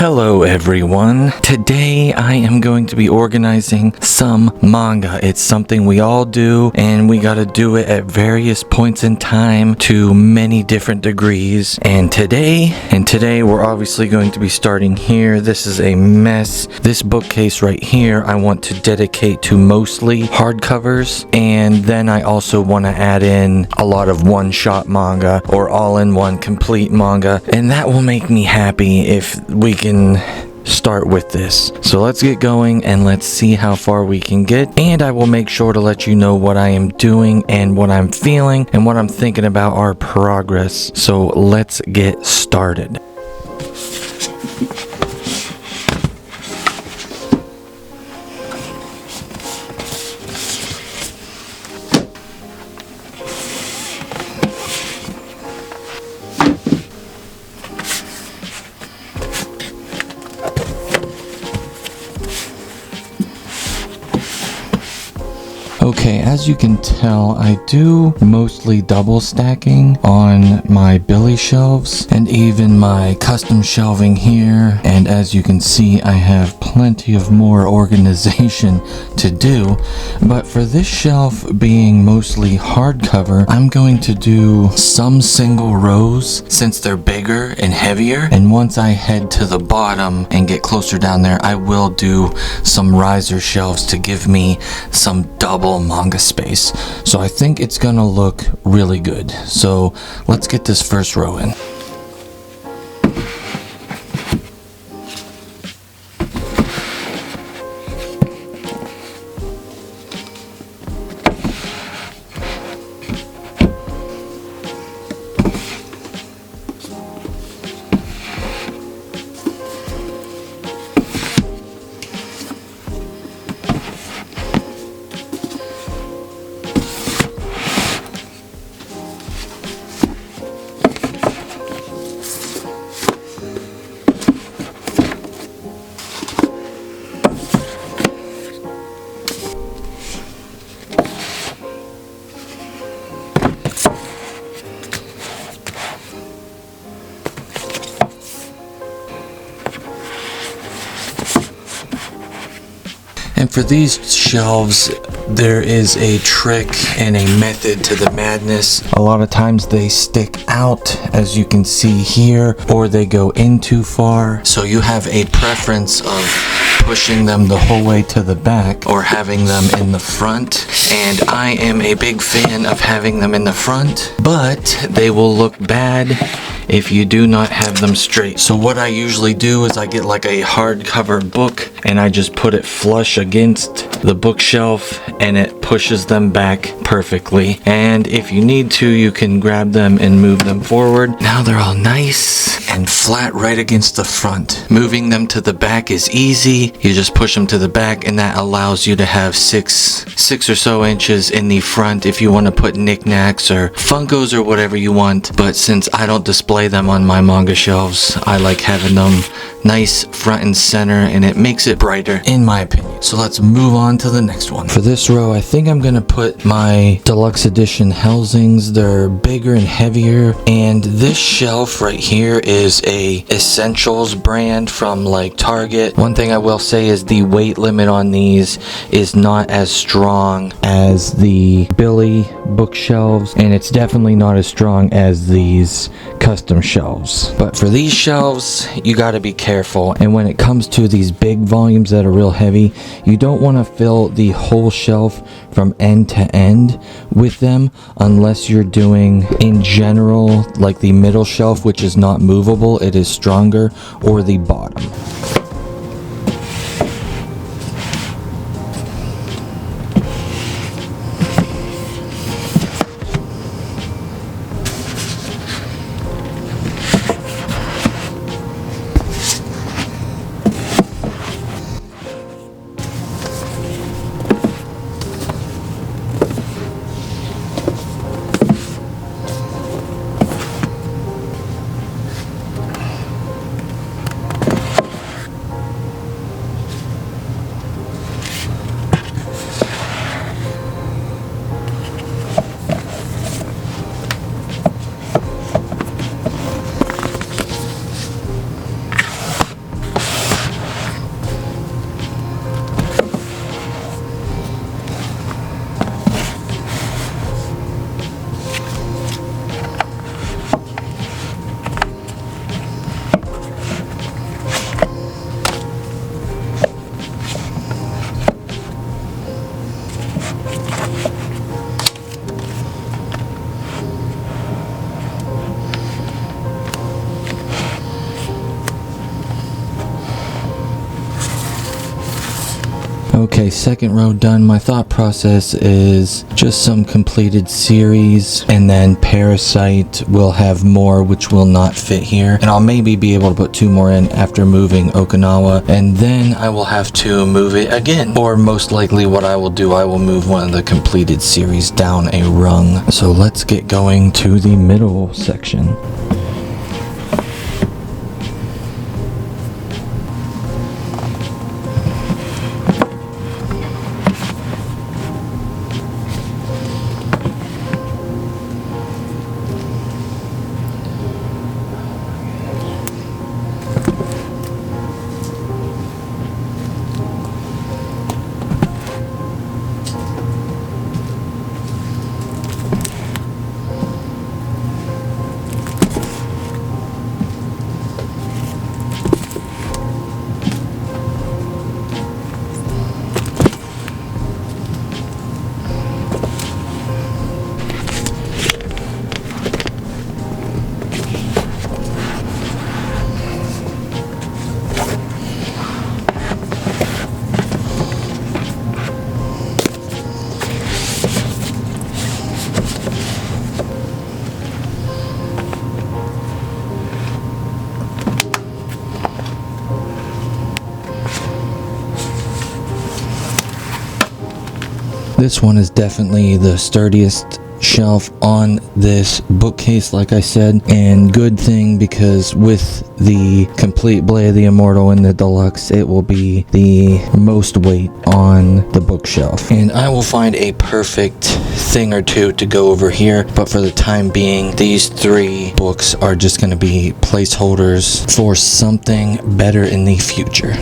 Hello everyone. Today I am going to be organizing some manga. It's something we all do and we gotta do it at various points in time to many different degrees. And today we're obviously going to be starting here. This is a mess. This bookcase right here I want to dedicate to mostly hardcovers, and then I also want to add in a lot of one-shot manga or all-in-one complete manga, and that will make me happy if we can start with this. So let's get going and let's see how far we can get, and I will make sure to let you know what I am doing and what I'm feeling and what I'm thinking about our progress. So let's get started. Okay, as you can tell, I do mostly double stacking on my Billy shelves and even my custom shelving here. And as you can see, I have plenty of more organization to do. But for this shelf being mostly hardcover, I'm going to do some single rows since they're bigger and heavier. And once I head to the bottom and get closer down there, I will do some riser shelves to give me some double manga space. So I think it's gonna look really good. So let's get this first row in. And for these shelves, there is a trick and a method to the madness. A lot of times they stick out, as you can see here, or they go in too far. So you have a preference of pushing them the whole way to the back or having them in the front. And I am a big fan of having them in the front, but they will look bad if you do not have them straight. So what I usually do is I get like a hardcover book and I just put it flush against the bookshelf and it pushes them back perfectly. And if you need to, you can grab them and move them forward. Now they're all nice and flat right against the front. Moving them to the back is easy. You just push them to the back and that allows you to have six or so inches in the front if you want to put knickknacks or Funkos or whatever you want. But since I don't display them on my manga shelves, I like having them nice front and center, and it makes it brighter in my opinion. So let's move on to the next one. For this row, I think I'm gonna put my deluxe edition Helsings. They're bigger and heavier, and this shelf right here is a Essentials brand from like Target. One thing I will say is the weight limit on these is not as strong as the Billy bookshelves, and it's definitely not as strong as these custom shelves. But for these shelves, you got to be careful. And when it comes to these big volumes that are real heavy, you don't want to fill the whole shelf from end to end with them unless you're doing in general like the middle shelf, which is not movable, it is stronger, or the bottom. Okay, second row done. My thought process is just some completed series, and then Parasite will have more which will not fit here, and I'll maybe be able to put 2 more in after moving Okinawa, and then I will have to move it again. Or most likely what I will do, I will move one of the completed series down a rung. So let's get going to the middle section. This one is definitely the sturdiest shelf on this bookcase, like I said, and good thing, because with the complete Blade of the Immortal and the deluxe, it will be the most weight on the bookshelf, and I will find a perfect thing or two to go over here, but for the time being, these 3 books are just going to be placeholders for something better in the future.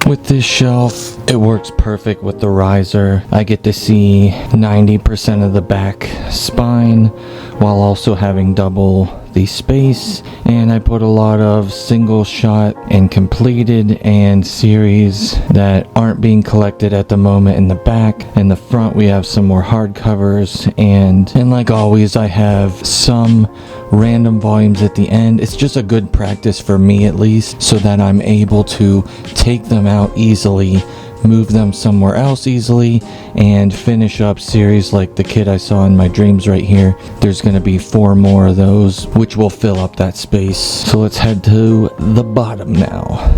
With this shelf, it works perfect with the riser. I get to see 90% of the back spine while also having double the space, and I put a lot of single shot and completed and series that aren't being collected at the moment in the back. In the front we have some more hardcovers, and like always I have some random volumes at the end. It's just a good practice for me, at least, so that I'm able to take them out easily, move them somewhere else easily, and finish up series like the kid I saw in my dreams right here. There's going to be 4 more of those, which will fill up that space. So let's head to the bottom now.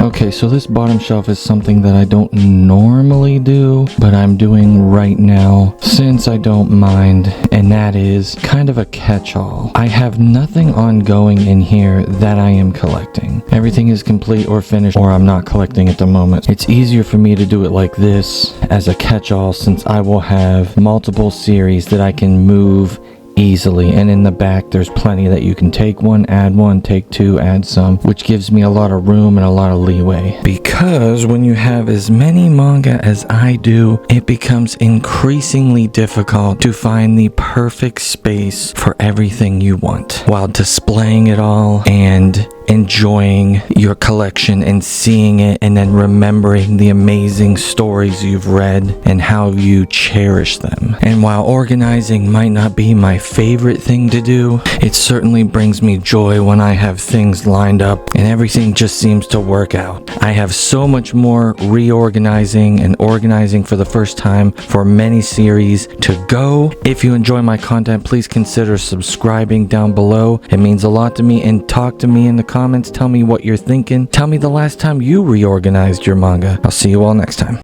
Okay, so this bottom shelf is something that I don't normally do, but I'm doing right now since I don't mind, and that is kind of a catch-all. I have nothing ongoing in here that I am collecting. Everything is complete or finished, or I'm not collecting at the moment. It's easier for me to do it like this as a catch-all since I will have multiple series that I can move easily, and in the back there's plenty that you can take one, add one, take two, add some, which gives me a lot of room and a lot of leeway. Because when you have as many manga as I do, it becomes increasingly difficult to find the perfect space for everything you want while displaying it all and enjoying your collection and seeing it, and then remembering the amazing stories you've read and how you cherish them. And while organizing might not be my favorite thing to do, it certainly brings me joy when I have things lined up and everything just seems to work out. I have so much more reorganizing and organizing for the first time for many series to go. If you enjoy my content, please consider subscribing down below. It means a lot to me, and talk to me in the comments. Tell me what you're thinking. Tell me the last time you reorganized your manga. I'll see you all next time.